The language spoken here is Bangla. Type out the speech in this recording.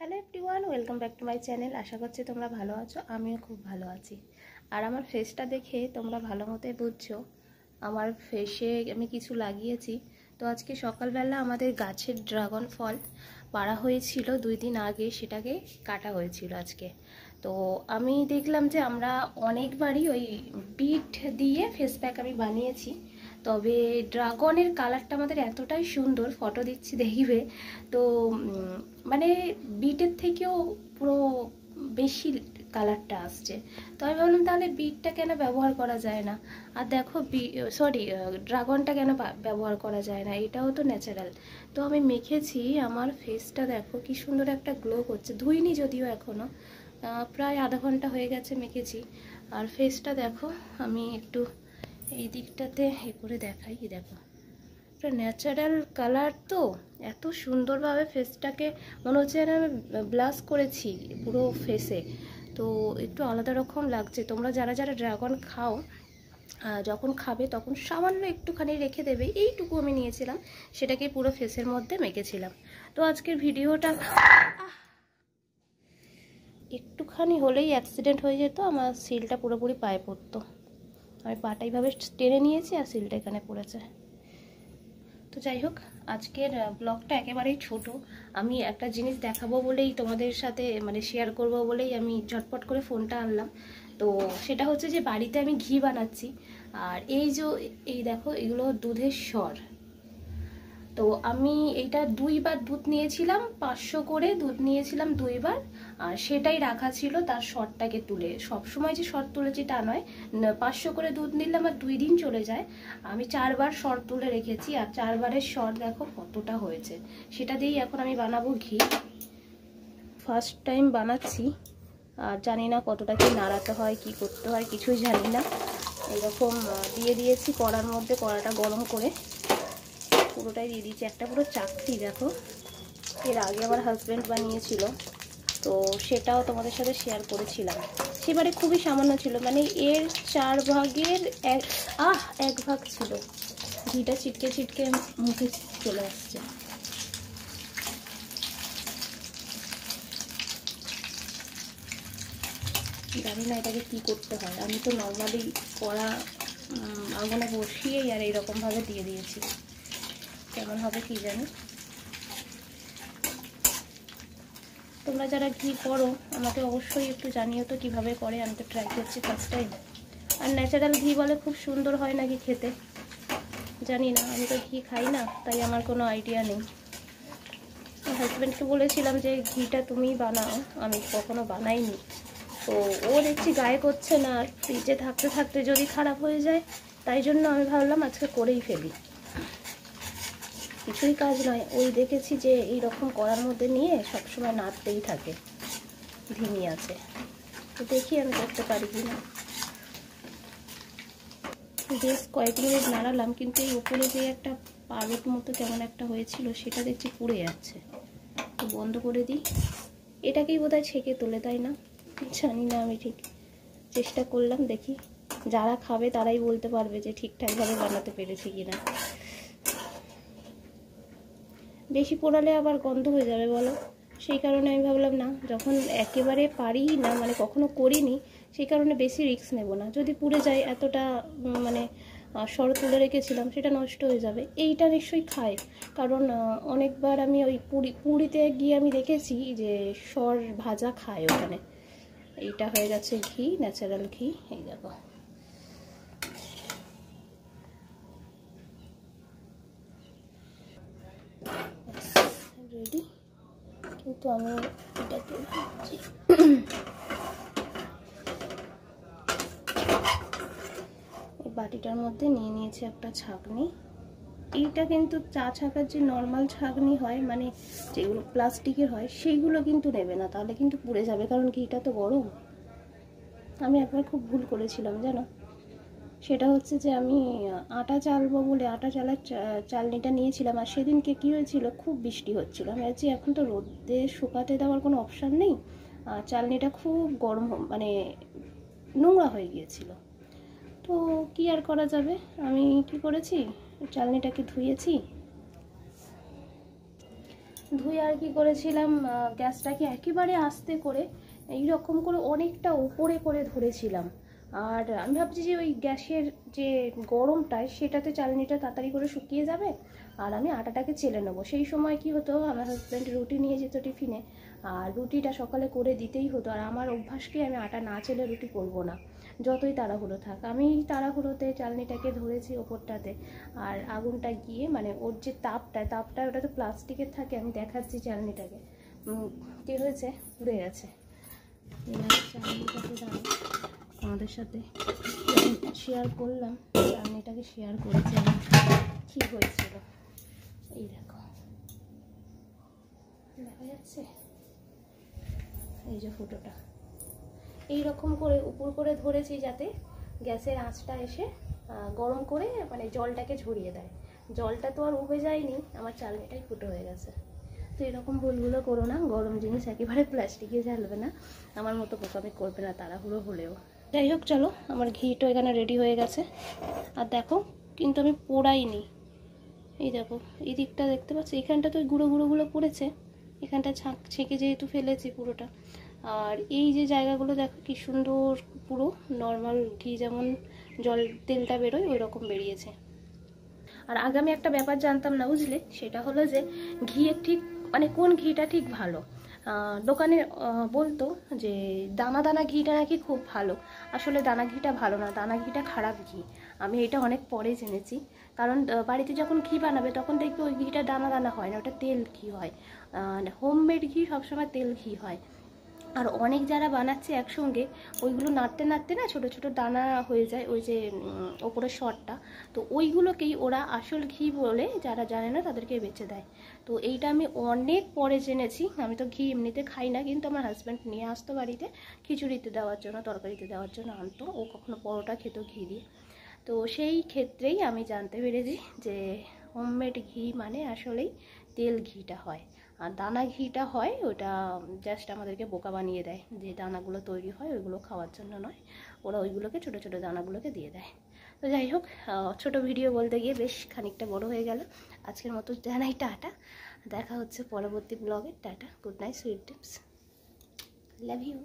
Hello everyone, welcome back to my channel. আশা করছি তোমরা ভালো আছো, আমিও খুব ভালো আছি। আর আমার ফেসটা দেখে তোমরা ভালো মতোই বুঝছো আমার ফেসে আমি কিছু লাগিয়েছি। তো আজকে সকালবেলা আমাদের গাছের ড্রাগন ফল পাড়া হয়েছিল 2 দিন আগে, সেটাকে কাটা হয়েছিল আজকে। তো আমি দেখলাম যে আমরা অনেকবারই ওই বিট দিয়ে ফেস প্যাক আমি বানিয়েছি, তবে ড্রাগনের কালারটা আমাদের এতটাই সুন্দর, ফটো দিচ্ছি দেখবে। তো মানে বিটের থেকেও পুরো বেশি কালারটা আসছে। তো আমি ভাবলাম তাহলে বিটটা কেন ব্যবহার করা যায় না। আর দেখো ড্রাগনটা কেন ব্যবহার করা যায় না, এটাও তো ন্যাচারাল। তো আমি মেখেছি, আমার ফেসটা দেখো কি সুন্দর একটা গ্লো করছে। ধুইনি যদিও এখনো, প্রায় আধা ঘন্টা হয়ে গেছে মেখেছি। আর ফেসটা দেখো, আমি একটু এই দিকটাতে করে দেখাই, দেখো একটা ন্যাচারাল কালার। তো এত সুন্দরভাবে ফেসটাকে মনে হচ্ছে যেন আমি ব্লাশ করেছি পুরো ফেসে। তো একটু আলাদা রকম লাগছে। তোমরা যারা যারা ড্রাগন খাও, যখন খাবে তখন সামান্য একটুখানি রেখে দেবে, এইটুকু আমি নিয়েছিলাম, সেটাকে পুরো ফেসের মধ্যে মেখেছিলাম। তো আজকের ভিডিওটা একটুখানি হলেই অ্যাক্সিডেন্ট হয়ে যেত, আমার সিলটা পুরোপুরি পায়ে পড়তো। আমি পাটা এইভাবে টেনে নিয়েছি আর সিলটা এখানে পড়েছে। তো যাই হোক, আজকের ব্লগটা একেবারেই ছোট। আমি একটা জিনিস দেখাবো বলেই তোমাদের সাথে শেয়ার করব বলেই আমি ঝটপট করে ফোনটা আনলাম। তো সেটা হচ্ছে যে বাড়িতে আমি ঘি বানাচ্ছি। আর এই দেখো, এগুলো দুধের স্বর। তো আমি এইটা 2 বার দুধ নিয়েছিলাম, 500 করে দুধ নিয়েছিলাম 2 বার। আর সেটাই রাখা ছিল, তার শরটাকে তুলে। সব সময় যে শর তুলেছি তা নয়, 500 করে দুধ নিলাম আর 2 দিন চলে যায়। আমি 4 বার শর তুলে রেখেছি, আর 4 বারের শর দেখো কতটা হয়েছে। সেটা দিয়েই এখন আমি বানাবো ঘি। ফার্স্ট টাইম বানাচ্ছি, আর জানি না কতটা কি নাড়াতে হয়, কি করতে হয়, কিছুই জানি না। এরকম দিয়ে দিয়েছি কড়ার মধ্যে, কড়াটা গরম করে পুরোটাই দিয়ে দিয়েছি। একটা পুরো চাকতি দেখো, এর আগে আমার হাজব্যান্ড বানিয়েছিল, তো সেটাও তোমাদের সাথে শেয়ার করেছিলাম। সেবারে খুবই সামান্য ছিল, এর 4 ভাগের 1 ভাগ ছিল। ঘিটা ছিটকে ছিটকে মুখে চলে আসছে। জানি না এটাকে কি করতে হয়। আমি তো নর্মালি কড়া আগুনে বসিয়েই আর এইরকমভাবে দিয়ে দিয়েছি, কেমন হবে কি জানি। তোমরা যারা ঘি করো আমাকে অবশ্যই একটু জানিও তো কিভাবে করে, আমি তো ট্রাই করছি ফার্স্ট টাইম। আর ন্যাচারাল ঘি বলে খুব সুন্দর হয় নাকি খেতে, জানি না, আমি তো ঘি খাই না, তাই আমার কোনো আইডিয়া নেই। হাজব্যান্ডকে বলেছিলাম যে ঘিটা তুমি বানাও, আমি কখনো বানাইনি। তো ও দেখছি গায়ে করছে না, আর ফ্রিজে থাকতে থাকতে যদি খারাপ হয়ে যায়, তাই জন্য আমি ভাবলাম আজকে করেই ফেলি। কিছুই কাজ নয়, ওই দেখেছি যে এই রকম করার মধ্যে নিয়ে সবসময় নাড়তেই থাকে, ধিমি আছে। তো দেখি আমি করতে পারি কি না। বেশ কয়েক মিনিট নাড়ালাম, কিন্তু এই উপরে যে একটা পালক মতো কেমন একটা হয়েছিল, সেটা দেখছি পুড়ে যাচ্ছে। তো বন্ধ করে দিই। এটাকেই বোধহয় ছেঁকে তোলে, তাই না? জানি না, আমি ঠিক চেষ্টা করলাম, দেখি যারা খাবে তারাই বলতে পারবে যে ঠিকঠাকভাবে বানাতে পেরেছি কিনা। বেশি পোড়ালে আবার গন্ধ হয়ে যাবে বলো, সেই কারণে আমি ভাবলাম না, যখন একেবারে পারি না, কখনো করিনি, সেই কারণে বেশি রিস্ক নেব না। যদি পুড়ে যায়, এতটা সর তুলে রেখেছিলাম, সেটা নষ্ট হয়ে যাবে। এইটা নিশ্চয়ই খায়, কারণ অনেকবার আমি ওই পুরীতে গিয়ে আমি দেখেছি যে সর ভাজা খায় ওখানে। এইটা হয়ে গেছে ঘি, ন্যাচারাল ঘি, এই দেখো। রেডি, কিন্তু আমি এটাকে বাটিটার মধ্যে নিয়ে নিয়েছি একটা ছাঁকনি। এইটা কিন্তু চা ছাঁকার যে নর্মাল ছাঁকনি হয়, যেগুলো প্লাস্টিকের হয়, সেইগুলো কিন্তু নেবে না, তাহলে কিন্তু পুড়ে যাবে, কারণ ঘিটা তো গরম। আমি একবার খুব ভুল করেছিলাম জানো, সেটা হচ্ছে যে আমি আটা চালবো বলে আটা চালার চালনিটা নিয়েছিলাম। আর সেদিনকে কী হয়েছিল, খুব বৃষ্টি হচ্ছিল। আমি ভাবছি এখন তো রোদে শুকাতে দেওয়ার কোনো অপশান নেই, আর চালনিটা খুব গরম, নোংরা হয়ে গিয়েছিল। তো কি আর করা যাবে, আমি কি করেছি, চালনিটাকে ধুয়েছি, ধুয়ে আর কি করেছিলাম, গ্যাসটাকে একেবারে আস্তে করে এইরকম করে অনেকটা উপরে করে ধরেছিলাম। আর আমি ভাবছি যে ওই গ্যাসের যে গরমটায় সেটাতে চালনিটা তাড়াতাড়ি করে শুকিয়ে যাবে আর আমি আটাটাকে চেলে নেবো। সেই সময় কি হতো, আমার হাজব্যান্ড রুটি নিয়ে যেত টিফিনে, আর রুটিটা সকালে করে দিতেই হতো। আর আমার অভ্যাসকে আমি আটা না চেলে রুটি করব না, যতই তাড়াহুড়ো থাক। আমি তাড়াহুড়োতে চালনিটাকে ধরেছি ওপরটাতে, আর আগুনটা গিয়ে মানে ওর যে তাপটা ওটা তো প্লাস্টিকের থাকে, আমি দেখাচ্ছি চালনিটাকে কী হয়েছে, পুড়ে গেছে। চালনিটাকে দাঁড়ানো আমাদের সাথে শেয়ার করলাম, চালনিটাকে শেয়ার করেছি আমি কী হয়েছিল। এই দেখো, দেখা যাচ্ছে এই যে ফুটোটা, এইরকম করে উপর করে ধরেছি যাতে গ্যাসের আঁচটা এসে গরম করে মানে জলটাকে ঝরিয়ে দেয়। জলটা তো আর উবে যায়নি, আমার চালনিটাই ফুটো হয়ে গেছে। তো এরকম ভুলগুলো করো না, গরম জিনিস একেবারে প্লাস্টিকে জ্বালবে না, আমার মতো বোকামি করবে না তাড়াহুড়ো হলেও। যাই হোক, চলো, আমার ঘিটা এখানে রেডি হয়ে গেছে। আর দেখো, কিন্তু আমি পোড়াইনি। এই দেখো, এই দিকটা দেখতে পাচ্ছি, এখানটা তো গুঁড়োগুলো পড়েছে, এখানটা ছেঁকে যেহেতু ফেলেছি পুরোটা। আর এই যে জায়গাগুলো দেখো কি সুন্দর, পুরো নর্মাল ঘি যেমন জল তেলটা বেরোয় ওই রকম বেরিয়েছে। আর আগে আমি একটা ব্যাপার জানতাম না, বুঝলে, সেটা হলো যে ঘিয়ের ঠিক মানে কোন ঘিটা ঠিক ভালো। দোকানে বলতো যে দানা দানা ঘিটা নাকি খুব ভালো, আসলে দানা ঘিটা ভালো না, দানা ঘিটা খারাপ ঘি। আমি এটা অনেক পরে জেনেছি, কারণ বাড়িতে যখন ঘি বানাবে তখন দেখবে ওই ঘিটা দানা দানা হয় না, ওটা তেল ঘি হয়। হোমমেড ঘি সবসময় তেল ঘি হয়। আর অনেক যারা বানাচ্ছে একসঙ্গে, ওইগুলো নাড়তে নাড়তে না ছোটো ছোটো দানা হয়ে যায়, ওই যে ওপরের শটটা, তো ওইগুলোকেই ওরা আসল ঘি বলে, যারা জানে না তাদেরকে বেচে দেয়। তো এইটা আমি অনেক পরে জেনেছি। আমি তো ঘি এমনিতে খাই না, কিন্তু আমার হাজব্যান্ড নিয়ে আসতো বাড়িতে খিচুড়িতে দেওয়ার জন্য, তরকারিতে দেওয়ার জন্য আনতো, ও কখনো পরোটা খেত ঘি দিয়ে। তো সেই ক্ষেত্রেই আমি জানতে পেরেছি যে হোমমেড ঘি মানে আসলেই তেল ঘিটা হয়, আর দানা ঘিটা হয় ওটা জাস্ট আমাদেরকে বোকা বানিয়ে দেয়, যে দানাগুলো তৈরি হয় ওইগুলো খাওয়ার জন্য নয়, ওরা ওইগুলোকে ছোটো ছোটো দানাগুলোকে দিয়ে দেয়। তো যাই হোক, ছোট ভিডিও বলতে গিয়ে বেশ খানিকটা বড় হয়ে গেল। আজকের মতো জানাই টাটা, দেখা হচ্ছে পরবর্তী ব্লগে। Tata, good night, sweet dreams, love you.